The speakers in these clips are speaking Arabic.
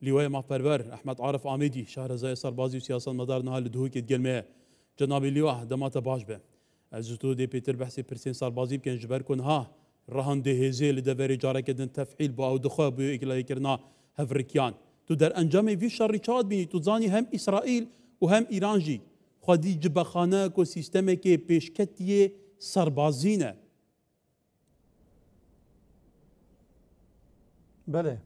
لواء محپرور احمد عارف عامدی شهرزای سربازی و سیاست مدار نهال دهوی که گلمه جناب لواء دمات باش به از تو دی پیتر بحثی پرسین سربازی بکن جبر کن ها رهان دهزه لدوری جاره کدن تفعیل با او دخواه بو اگلای کرنا هفرکیان تو در انجام وی شر چاد بینی تو زانی هم اسرائیل و هم ایران جی خودی جبخانه کو سیستم که پیشکتی سربازینه. بله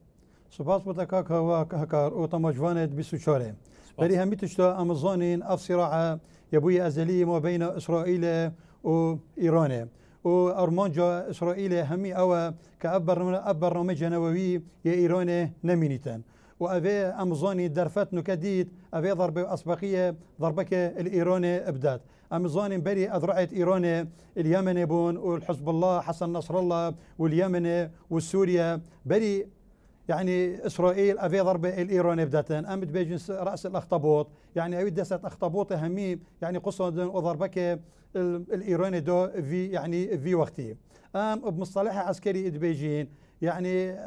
سپاس بوده هکار او تماجوانت 24 بری همی تشتا امازونین اف صراع يبوي أزلي ما بين إسرائيل وإيران وأرمانجا إسرائيل همي أو كأب برنامج نووي يا إيران نمينيتن وأبي أمازوني درفت نكديد أبي ضربة أسبقية ضربك الإيراني إبداد أمازوني بري أذرعت إيران اليمن بون والحزب الله حسن نصر الله واليمن والسوريا بري يعني إسرائيل أبي ضربة الإيراني بداتن أمد بيجن رأس الأخطبوط يعني أبي دست أخطبوط همي يعني قصة وضربك الإيراني دو في يعني في وقتي بمصطلح عسكري إدبيجين يعني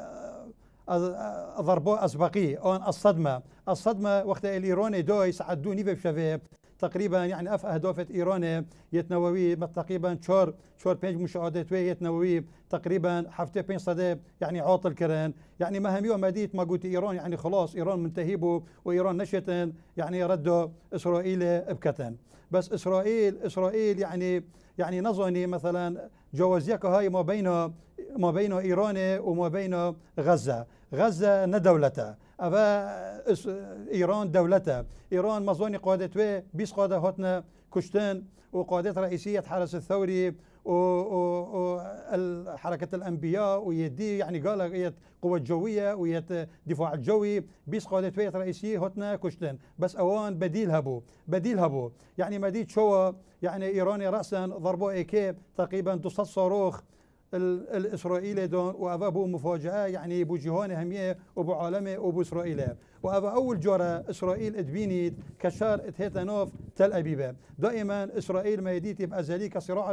ضربوا أسبقي أو الصدمة وقت الإيراني دو يسعدوني بشباب تقريبا يعني اف اهداف ايران يتنووي تقريبا شهر بينج مشاهدات يتنووي تقريبا حفته 500 يعني عاطل كرن يعني مهمي ومديت ما قلت ايران يعني خلاص ايران منتهبه وايران نشتن يعني ردوا اسرائيل ابكتن بس اسرائيل يعني نظني مثلا جوازيك هاي ما بين ايران وما بين غزه ندولته أبا إيران دولته إيران مظوني قادته بيس قادة هاتنا كشتن وقادة رئيسية حرس الثوري وحركة الأنبياء ويدي يعني قال هي قوة جوية ويت دفاع الجوي بيس قادة رئيسية هاتنا كشتن بس أوان بديل هبو يعني مديد شو يعني إيراني رأسا ضربوا إيكي تقريبا 200 صاروخ الإسرائيلي دون وأبا بو مفاجأة يعني بو جهان همية وبو عالمي وبو إسرائيل وأبا أول جورة إسرائيل ادبينيت كشار اتهتنوف تل أبيب دائما إسرائيل ما يديت بأزلي كصراع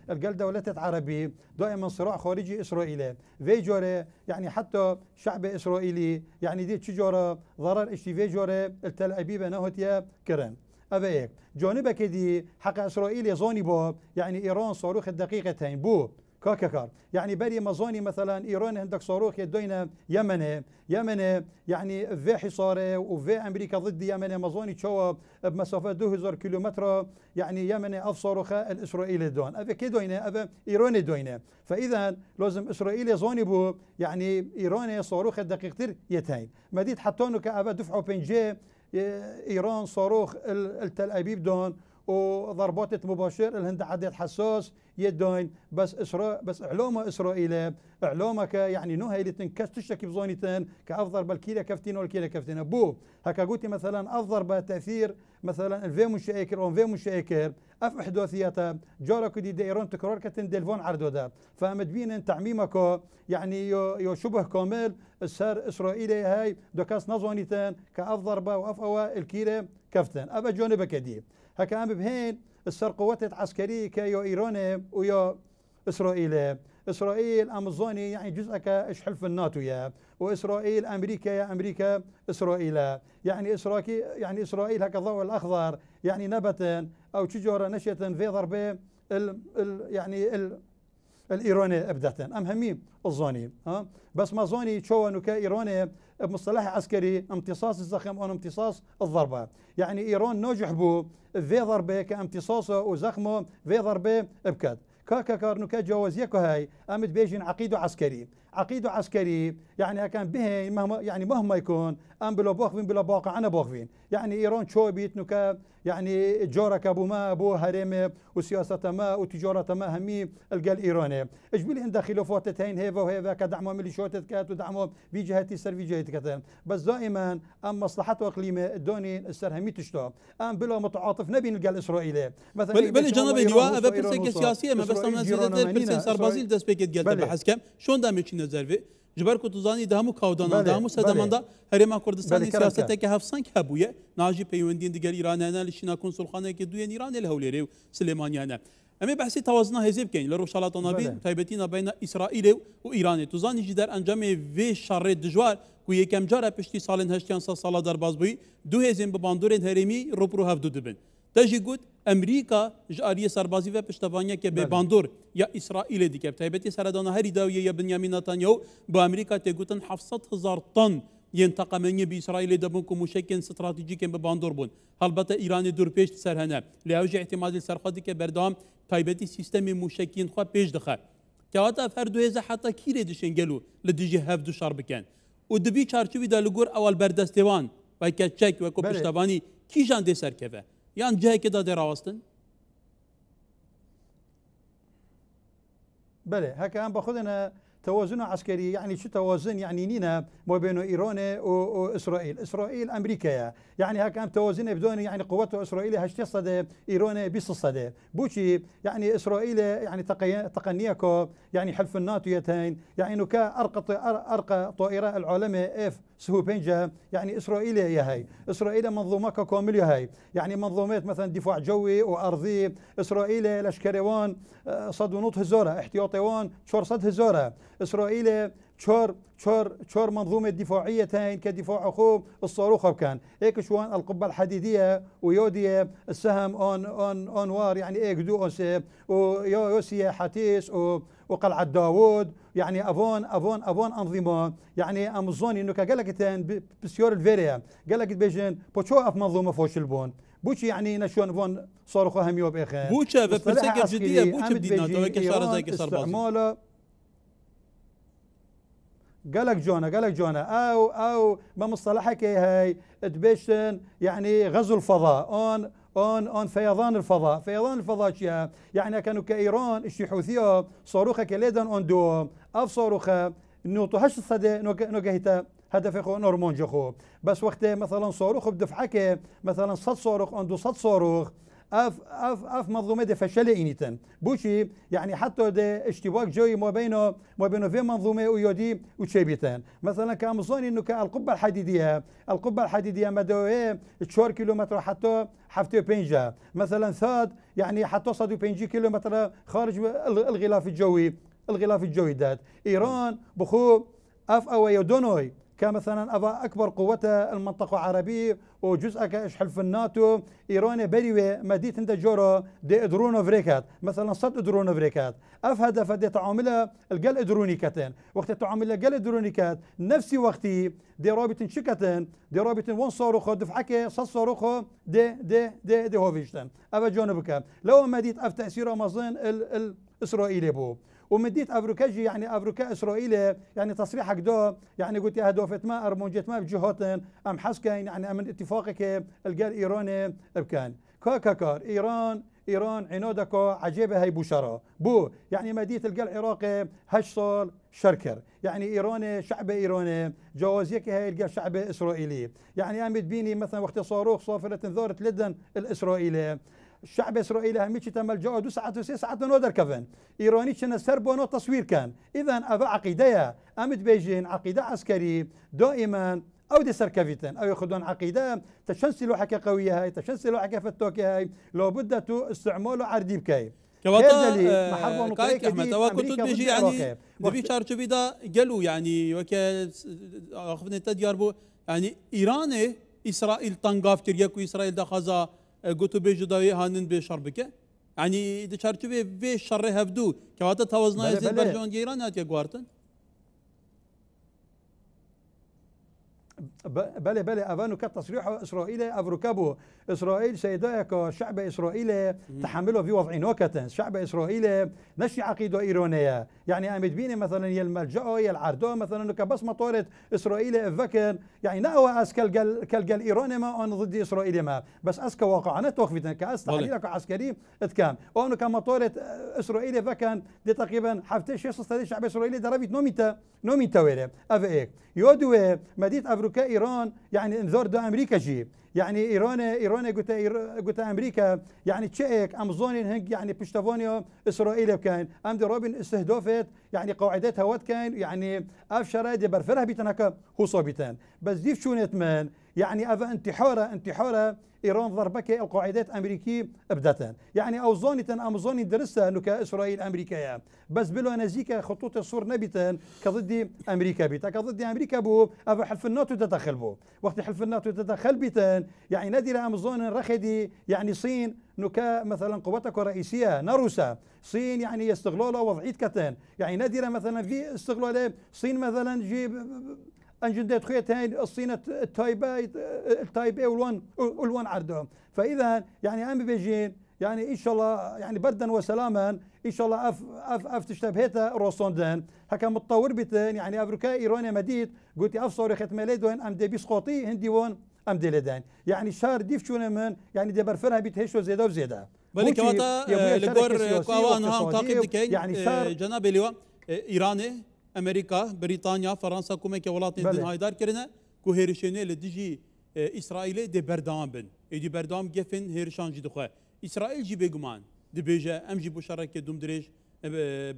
القل دولة عربي دائما صراع خارجي إسرائيلي في جورة يعني حتى شعب إسرائيلي يعني دي تشجورة ضرر اشتي في جورة التل أبيب نهوتيا كرن أبا جانبك دي حق إسرائيل يظاني بو يعني إيران صاروخ الدقيقتين بو كاكاكار يعني بري مظاني مثلا ايران عندك صاروخ يدوينا يمن يعني في حصاره وفي امريكا ضد يمن مظاني تشوا بمسافه 2000 كيلومتر يعني يمن اف صاروخ الاسرائيلي دون افا كيدوينا افا ايران دوينا فاذا لازم اسرائيل يظاني بو يعني ايران صاروخ دقيقتر يتين مديد حتى انه كافا دفعوا بنجي ايران صاروخ التل ابيب دون وضربات مباشر الهند عدد حساس يدوين بس اعلامه اسرائيل اعلامك يعني نهي اللي تنكش تشتكي بزونيتين كافضل بالكيله كفتين والكيله كفتين بو هكا قلت مثلا افضل بتاثير مثلا الفي مشاكر او في مشاكر اف احداثياتها جارك دي ايران تكرار كتن دلفون عرضو ده فمدبين تعميمك يعني يو شبه كامل السر اسرائيلي هاي دوكاس نظونيتين كافضل با وافوا الكيله كفتين ابا جانبك دي هكا ام بهين السر قوات عسكريه كيو ايران ويا اسرائيل امازوني يعني جزء كاش حلف الناتو يا واسرائيل امريكا يا امريكا اسرائيل يعني اسرائيل هكا الضوء الاخضر يعني نبتا او شجره نشأة في ضربه الايراني ابدة ام هميم الظاني بس ما ظاني شو انه كايراني بمصطلح عسكري امتصاص الزخم او امتصاص الضربه يعني ايران ناجح بو في ضربه كامتصاصه وزخمه في ضربه ابكاد كاكا نكا جوازيكو هاي امد بيجين عقيده عسكري يعني كان به مهما يكون ام بلا باخفين بلا باقع انا باخفين يعني ايران شو بيت نكا يعني جارك ابو ما ابو هرم وسياسه ما وتجاره ما همي القى الايراني اجبلي عند خلافات تين هيفا وهيفا كدعموا ميليشيات كات ودعموا في جهتي سر في جهتي كات بس دائما ام مصلحته اقليمه الدوني السر همي تشتا ام بلا متعاطف نبي نلقى الاسرائيلي مثلا بل جناب اللواء برسك سياسيه ما بس انا زيادة سربازي دست بيكت قلت بحث كم شلون دامج نزرفي جبركو تزاني دامو كاودانا دامو سدماندا هرما كردستان سياسته كهفسان كابويه ناجي بيوندين ديگر ايران انا لشينا كونسولخانه كدوين ايران الهوليري سليماني انا اما بحثي توازنها هزيب كاين لروشالات نابين تايبتينا بين اسرائيل وايران تزاني جدار انجام في شر دجوار کو یکم جاره پشتی سالن هشتیان سالا در باز بوی دو هزین بباندورین هرمی روپرو هفدو دبن تجی گوت امریکا جاری سربازی و پشتوانیا که به باندور یا اسرائیل دیگه تایبتی سردان هری داویه یا بنیامین نتانیاهو با امریکا تگوتن 700,000 طن ينتقمني بإسرائيل دبنكم مشكل استراتيجي بباندور بون هلبته إيران دور بيش سرهنا لأوجه اعتماد السرقادي كبردام تايبتي سيستم مشكين خوا بيش دخل كواتا فردو هزا حتى كيري دشن قالوا لديجي هفدو شار بكان ودبي چارچوي دا لغور اول بردستوان وكا تشك وكو پشتواني كي جان دي سركفه يعني جهه كده دي راوستن بله هكا أنا باخذنا توازن عسكري يعني شو توازن يعني نينا ما بين ايران واسرائيل، اسرائيل امريكا يعني هكا توازن بدون يعني قوته اسرائيل هشتي صدى ايران بيص صدى بوشي يعني اسرائيل يعني تقنياكو يعني حلف الناتو يتين يعني انه ارقى طائره العالم اف سهو بينجا يعني اسرائيل يا هي اسرائيل منظومه كامله هي يعني منظومات مثلا دفاع جوي وارضي اسرائيل لشكريوان صد ونص هزاره احتياطيوان شور صد هزاره اسرائيل شور منظومه دفاعيه تاين كدفاع اخوه الصاروخ كان هيك شوان القبه الحديديه ويوديه السهم اون وار يعني ايك دو اوسي ويوسيا حتيس وقلعه داوود يعني افون انظمه يعني امازون انه قال لك تان بسيور الفيريا قال لك بيجن بوتشو اف منظومه فوش البون بوش يعني نشون فون صاروخ هم يوب اخر بوشا بفرسكه جديه بوش بدينا تو كشاره زي كسر قالك جونا او بمصطلحك هي تبشن يعني غزو الفضاء اون فيضان الفضاء شيا يعني كانوا كايران الشيحوثيه صاروخ كليدن اون دو اف صاروخ نوتو هش صدى نوجهتا هدف اخو نورمون جخو بس وقت مثلا صاروخ بدفعك مثلا صد صاروخ اون دو صد صاروخ اف منظومه دي فشل انيتن بوشي يعني حتى ده اشتباك جوي ما بينه في منظومه ويودي وتشيبيتن مثلا كامازون انه كالقبه الحديديه مدويه 4 كيلومتر حتى حفتي بينجا مثلا ثاد يعني حتى صدوا 5 كيلومتر خارج الغلاف الجوي دات ايران بخو اف او يدونوي كمثلا أبا أكبر قوة المنطقة العربية وجزء كحلف الناتو إيران بريوة مديت عند جورو دي درون فريكات مثلا صد درون فريكات أف هدف دي تعاملها الجل إدرونيكتين وقت تعاملها الجل إدرونيكات نفسي وقتي دي رابط شكتين دي رابط وان صاروخ دفعك صد صاروخ دي هوفيشتن أبا جانبك لو مديت أف تأثير أمازون الإسرائيلي بو ومديت افريكاجي يعني افريكا اسرائيل يعني تصريحك دو يعني قلت يا هدوفت ما ارمونجت ما بجهاتن ام حسكين يعني من اتفاقك القال ايراني بكان كاكاكار ايران عنودك عجيبه هي بوشرا بو يعني مديت القال عراقي هش صار شركر يعني ايراني شعب ايراني جوازيك هي القال شعب اسرائيلي يعني امد بيني مثلا وقت صاروخ صافره ذورت لدن الاسرائيلي الشعب الاسرائيلي هميش تمل جاء 2 ساعات نودر كفن ايراني شنا سربونو تصوير كان اذا ابا عقيده امد بيجين عقيده عسكري دائما او دي سركفيتن او ياخذون عقيده تشنسلوا حكي قويه هاي تشنسلوا حكي فتوكي هاي لابد تو استعماله عردي بكاي كواتا كايك احمد او كنت بيجي يعني دبي شارچو بيدا قالوا يعني وكا اخذنا تديار بو يعني ايراني اسرائيل طنقاف كرياكو اسرائيل دا خزا قلتوا بيجو داوي هانن بشربكه يعني دي شارچو بي شر هفدو كواتا توازنا يزيد برجون ايران هات يا غوارتن بله افانو كتصريح اسرائيل افركبو اسرائيل سيداك شعب اسرائيل تحمله في وضع نوكة شعب اسرائيل نشي عقيده ايرانيه يعني امد بيني مثلا يا الملجا يا العردو مثلا كبس مطورة اسرائيل فكر يعني ناوى اسكال قال ايراني ما انا ضد اسرائيل ما بس اسك واقعنا توقفتنا كاس تحليلك عسكري اتكام اونو كمطورة اسرائيل فكان دي تقريبا حفتش يصل الشعب الاسرائيلي دربت نوميتا ويره افيك يودو مديت افريكا ايران يعني انذار دو امريكا جي يعني ايران قلت امريكا يعني تشيك امازونين هنك يعني بشتافونيو اسرائيل كان ام دي روبن استهدافت يعني قاعدتها وات كان يعني اف شرايدي برفرها بيتنك هو صوبيتان بس ديف شونت من يعني أفا انتحارة إيران ضربك القاعدات أمريكي أبدتن يعني أو زونتن أمازوني درسها أنه كإسرائيل أمريكا بس بلو نزيك خطوط الصور نبتن كضد أمريكا بيتا كضد أمريكا بو أفا حلف الناتو تدخل بو وقت حلف الناتو تدخل بيتن يعني نادر أمازون رخدي يعني صين نكا مثلا قوتك الرئيسية نروسا صين يعني يستغلوا وضعية كتن يعني نادرة مثلا في استغلال صين مثلا جيب انجندات خويت هاي الصين التايبي والوان عردهم فاذا يعني ام بيجين يعني ان شاء الله يعني بردا وسلاما ان شاء الله اف تشتبهتا روسوندن هكا متطور بتن يعني افريكا ايرانيا مديد قلت اف صوري ختم ليدون ام دي بيسقوطي هندي وون ام دي لدان يعني شهر ديف شون من يعني دي برفرها بيتهشو زياده وزياده بل كواتا لغور كوان هام تعقيب دكين يعني جناب اللواء ايراني امريكا بريطانيا فرنسا كوميك ولاتين دن هايدار كرنا كو هيرشيني لدجي اسرائيل دي بردام بن دي بردام جفن هيرشان جي دخوا اسرائيل جي بيغمان دي بيجا ام جي بشركه دوم دريج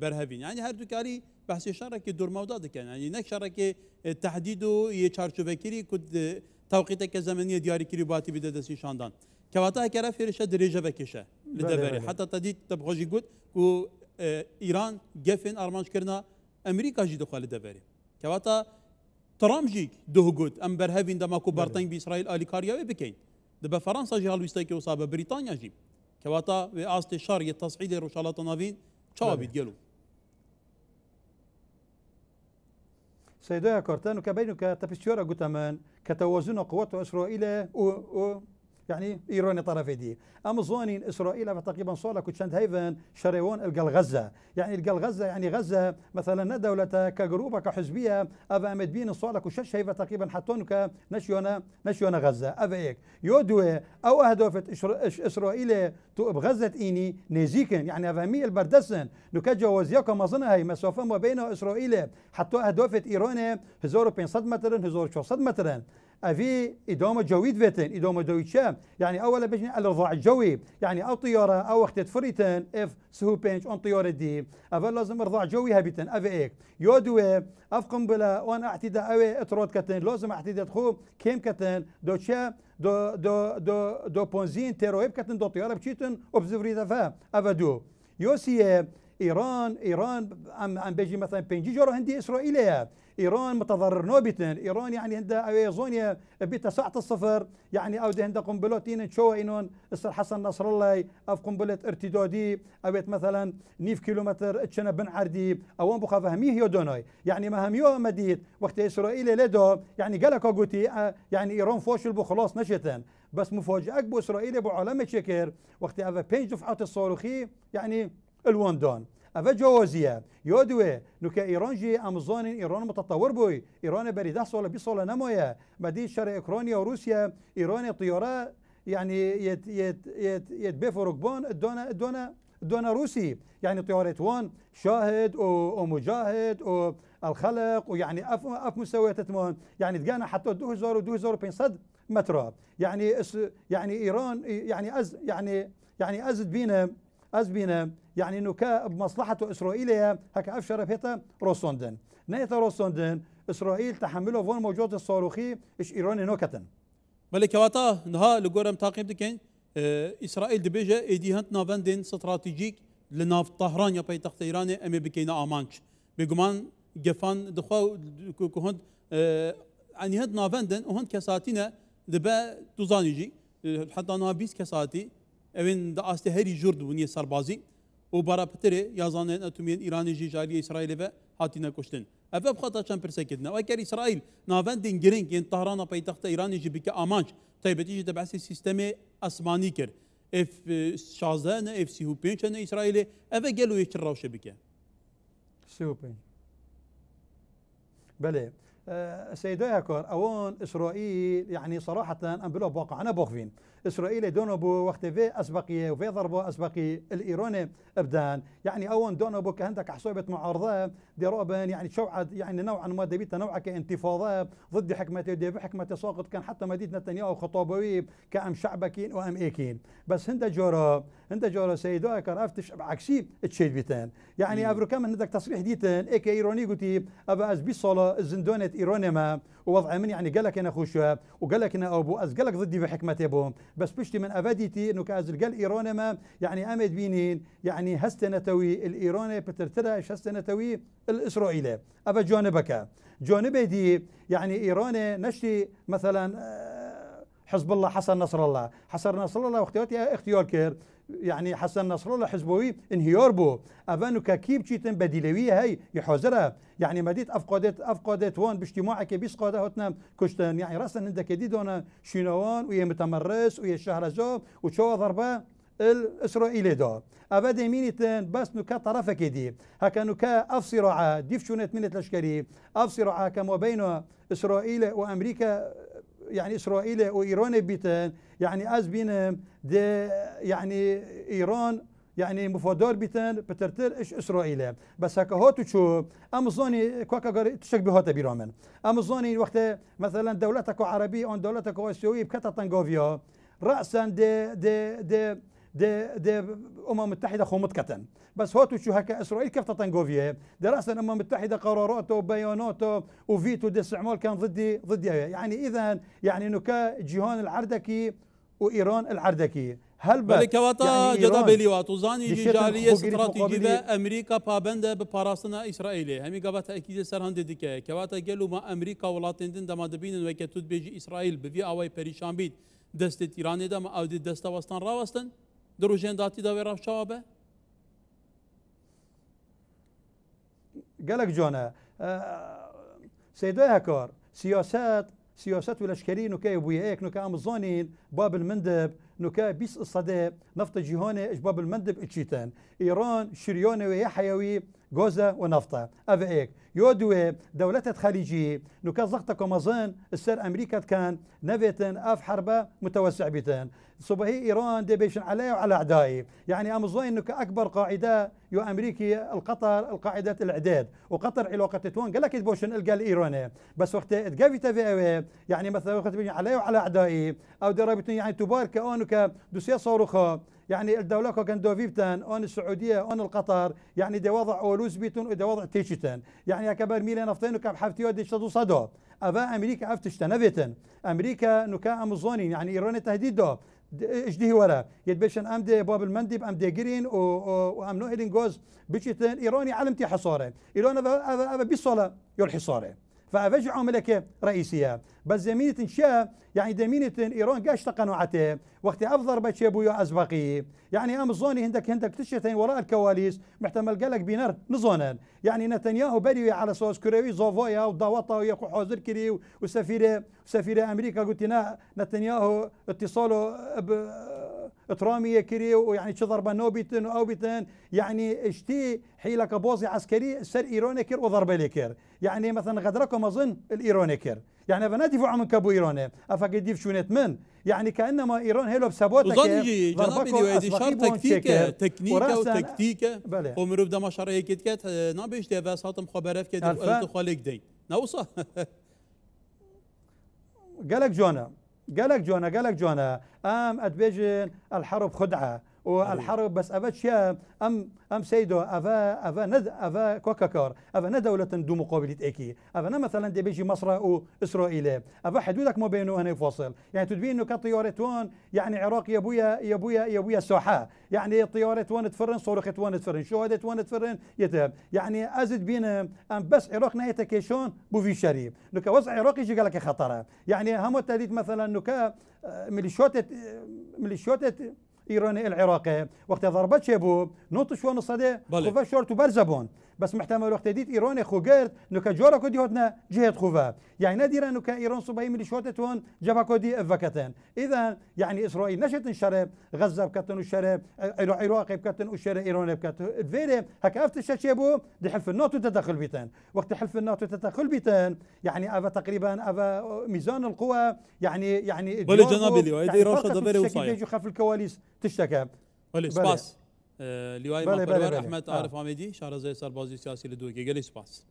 برهفين يعني هر دوكاري بحث شركه دور موضوع كان يعني نك شركه تحديد يچارچو وكيري كود توقيتك زمنيه دياري كريباتي بددسي شاندان كواتا كرا فيرشا دريجه بكشه لدبري حتى تدي تبغوجي قلت كو ايران جفن ارمانش كرنا امريكا جي دخل دبري كواتا ترامب جيك دوغوت ام برهفين دما كو برتين باسرائيل الي كاريا بكين دبا فرنسا جي هالويستاكي وصابه بريطانيا جي كواتا واست شار التصعيد روشالات نافين تشابي ديالو سيدايا كورتان وكبينك تبستيورا قتمان كتوازن قوات اسرائيل يعني ايران طرفي دي امازونين اسرائيل تقريبا صار كنت هيفن شريون القل غزه يعني القل غزه يعني غزه مثلا دوله كجروبه كحزبيه ابا مدبين صار كشش هيفا تقريبا حطون نشيونا غزه ابا هيك يودوا او اهدافت اسرائيل تو بغزه اني نزيكن يعني افهمي البردسن نكجوز ياكم اظن هي مسافه ما بين اسرائيل حتى اهدافت ايران 1500 متر 1600 متر أفي إدامة جويد فيتن إدامة جويد شام يعني أولا بجني الرضاع الجوي يعني أو طيارة أو وقت فريتن إف سهو بينش أون طيارة دي أفا لازم رضاع جوي هابتن أفا إيك يودوي أف قنبلة وأنا اعتداء أوي إطراد كتن لازم اعتداء خو كيم كتن دو شام دو بونزين تيرويب كتن دو طيارة بشيتن وبزفري دفا أفا دو يوسي إيران عم بيجي مثلا بينجي جورو هندي إسرائيلية إيران متضرر نوبتن إيران يعني عندها زونيا بيتا ساعة الصفر يعني أو ده عندها قنبلاتين شو إنون السر حسن نصر الله أو قنبلة ارتدادي أو مثلا 9 كيلومتر اتشنا بن عردي أو بقى فهميه يودوناي يعني ما هم يوم مديد وقت إسرائيل لدو يعني قالك قوتي يعني إيران فاشل بو خلاص نشتن بس مفاجأة بو إسرائيل بو عالم شكر وقت أفا بينج دفعات الصاروخي يعني الوندان أفا جوازية يودوي نوكا إيران جي أمازون إيران متطور بوي إيران بري 10 سال 20 سال نمويا بدي شرق أوكرانيا وروسيا إيران طيارة يعني يت بفرقبان الدونا روسي يعني طيارة وان شاهد ومجاهد والخلق ويعني أف مستويات تمان يعني تجانا حتى 2000 2500 متر يعني إيران يعني أزد بينا يعني انه بمصلحته اسرائيليه هكا افشر بيتا روسوندن نيتا روسوندن اسرائيل تحمله فون موجود الصاروخي ايش ايراني نوكتن بل كواتا نها لغورم تعقيب دكين اسرائيل دبيجه ايدي هنت نافندين استراتيجيك لناف طهران يا بيتخت ايراني امي بكينا امانش بيغمان جفان دخوا كهند يعني هند نافندن وهند كساتينا دبا توزانيجي حتى انا 20 كساتي اوين دا استهري جرد وني سربازي وبارا بتري يازانين اتومين ايراني جي جالي اسرائيل به هاتينا كشتن افا بخاطر كان برسكدنا وكر اسرائيل نافندين جرينك ين طهران بايتخت ايراني جي بك امانش طيب تيجي تبع سيستم اسماني كر اف شازان اف سي هو بينشن اسرائيل افا قالوا يشراو شبكه سي بين بلى سيدايا كور اوان اسرائيل يعني صراحه ام بلو بواقع انا بوخفين اسرائيل دونبو وقت في اسبقيه وفي ضربه اسبقي الايراني ابدان يعني اوان دونبو كهندك حسوبه معارضه ديروبن يعني شوعد يعني نوعا ما دبيت نوعا كانتفاضه ضد حكمه دي حكمه ساقط كان حتى مدينه نتنياهو خطابوي كام شعبكين وام ايكين بس هند جورا سيدايا كور افتش عكسي تشيد بيتان يعني افريكا من هندك تصريح ديتان ايك ايراني قلتي ابا از بيصله الزندونه بيت ايران ما ووضع من يعني قال لك انا خوشها وقال لك انا ابو از قال لك ضدي بحكمته بهم بس بشتي من افاديتي انه كاز قال ايران ما يعني امد بينين يعني هستنتوي الايراني بترتراش هستنتوي الاسرائيلي افا جانبك جانبه دي يعني ايران نشتي مثلا حزب الله حسن نصر الله واختياراتي اختيار كير يعني حسن نصر الله حزبوي انهيار بو افانو كيب تشيتن بديلويه هي يحوزرها يعني مديت افقدت وان باجتماعك بيس قاده هتنام كشتن يعني راسا عندك جديد وانا شينوان ويا متمرس ويا شهرزاد وشو ضربه الاسرائيلي ده ابد يمينتن بس نكا طرفك دي هكا نكا اف صراع ديف شونت من الاشكري اف صراع كما بين اسرائيل وامريكا يعني اسرائيل وايران بيتن يعني از بينهم دي يعني ايران يعني مفادار بيتن بترتر ايش اسرائيل بس هكا هاتو شو امازوني كوكا تشبه هات بيرامن امازوني وقت مثلا دولتك عربيه ان دولتك اسيويه بكتا تنغوفيا راسا دي الامم المتحده خمت كتن بس هاتو شو هكا اسرائيل كيف تنغوفيا دي راسا الامم المتحده قراراته وبياناته وفيتو دي استعمال كان ضدي يعني اذا يعني نكا جيهان العردكي وايران العردكي هل كواتا جدا بليوات وزاني جاليه استراتيجيه امريكا بابنده بباراستنا اسرائيل همي قبت اكيد سرهند ديكه كواتا قالوا ما امريكا ولاتين دما دبين وكتود بيجي اسرائيل بفي اوي بريشان بيت دست ايران دا ما او دست وستان راوستن دروجين داتي دا ويرا شوابه قالك جونا سيدي هكار سياسات والاشكالي نكا يبوياك نكا امازونين باب المندب نكا بيس الصدى نفط جيهانه باب المندب اتشيتان ايران شريانه ويا حيوي غوزة ونفطة أفايك يودوا دولة خليجية نكا زغطة كمازان السر أمريكا كان نفيتن أف حربة متوسع بيتن صبحي إيران دي بيشن علي وعلى أعدائي يعني أمازون نكا أكبر قاعدة يو أمريكي القطر القاعدة الإعداد وقطر علاقة تتوان قال لك بوشن القى الإيراني بس وقت تقافي تفاوي يعني مثلا وقت بيجي علي وعلى أعدائي أو درابتن يعني تبارك أونك دوسيا صاروخة يعني الدولة كان دوفيبتان أون السعودية أون القطر يعني دي وضع أولوز بيتون ودي وضع تيشتن يعني كبر ميلان نفتين وكاب حفتيو دي شدو صدو أفا أمريكا أفتشتنفتن أمريكا نكا أمازونين يعني إيران تهديد دو اجديه ورا يتبشن أمدي باب المندب أمدي جرين وأمنو إلين جوز بيشتن إيراني علمتي حصاره إيران أفا بيصولة يول حصاره فأفجع عملك رئيسية بس زمينة انشاء يعني دمينة إيران قاش تقنعته وقت أفضل بتشابويا أزبقي يعني أمازوني هندك تشتين وراء الكواليس محتمل قالك بينر نظونا يعني نتنياهو بريوي على سوس كوريوي زوفويا وضاوطة ويقو حاضر كري وسفيرة أمريكا قلت نتنياهو اتصاله ترامية كري ويعني ضربة نوبيتن أو بيتن يعني اشتي حيلك بوزي عسكري سر إيراني كر وضربة لكر يعني مثلا غدركم أظن الإيراني كر يعني فنادفع من كابو إيراني أفقد ديف شونت من يعني كأنما إيران هيلو بسبوتك وظني جنابي وادي شر تكنيكا وتكتيكا ومروف دما شرعي كت نابيش دي بس هاتم خبرات كده قلت خالق دي نوصل قالك جونا ام ادبيجن الحرب خدعه والحرب بس افا شيا ام سيدو افا كوكاكار افا ندولة دو مقابلة اكي افا مثلا دي بيجي مصر واسرائيل افا حدودك ما بينه هنا فاصل يعني تدبين انه كطيارتوان يعني عراق يا بويا ساحة يعني طيارتوان تفرن صاروختوان تفرن شهادتوان تفرن يتهم يعني ازد بينا ام بس عراق نهاية كيشون بو في شريف نكا وضع عراق يجي قالك خطره يعني هم التاليت مثلا نكا ميليشيات إيراني العراقي وقت ضربت شبو نوطش وان الصدى خوفا شورت وبرزبون بس محتمل وقت ديت إيراني خوغيرت نكا جورا كودي هوتنا جهة خوفا يعني نادرا نكا إيران صباحي ميليشيات وان جبا كودي افكتن إذا يعني إسرائيل نشت الشرب غزة بكتن والشرب عراقي بكتن والشرب إيراني بكتن الفيري هكا افتش شبو دي حلف الناتو تدخل بيتن وقت حلف الناتو تدخل بيتن يعني افا تقريبا افا ميزان القوى يعني ولي جنابي لي ويدي راشد دبري وصاير خلف الكواليس تشتكى ولي سباس لواي ما احمد عارف عميدي شهرزاد سربازي سياسي لدوكي قال لي سباس